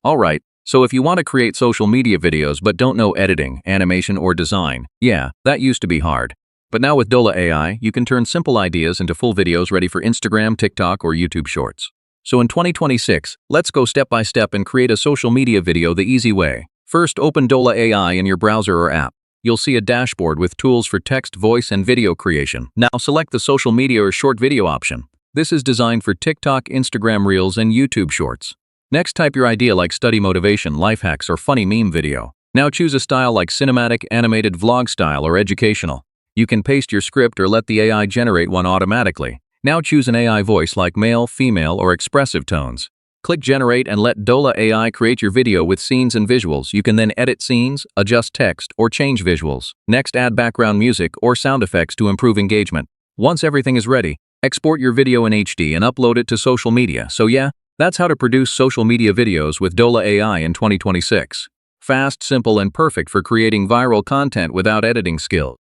Alright, so if you want to create social media videos but don't know editing, animation, or design, yeah, that used to be hard. But now with Dola AI, you can turn simple ideas into full videos ready for Instagram, TikTok, or YouTube Shorts. So in 2026, let's go step by step and create a social media video the easy way. First, open Dola AI in your browser or app. You'll see a dashboard with tools for text, voice, and video creation. Now select the social media or short video option. This is designed for TikTok, Instagram Reels, and YouTube Shorts. Next, type your idea like study motivation, life hacks, or funny meme video. Now choose a style like cinematic, animated vlog style, or educational. You can paste your script or let the AI generate one automatically. Now choose an AI voice like male, female, or expressive tones. Click Generate and let Dola AI create your video with scenes and visuals. You can then edit scenes, adjust text, or change visuals. Next, add background music or sound effects to improve engagement. Once everything is ready, export your video in HD and upload it to social media. So yeah, that's how to produce social media videos with Dola AI in 2026. Fast, simple, and perfect for creating viral content without editing skills.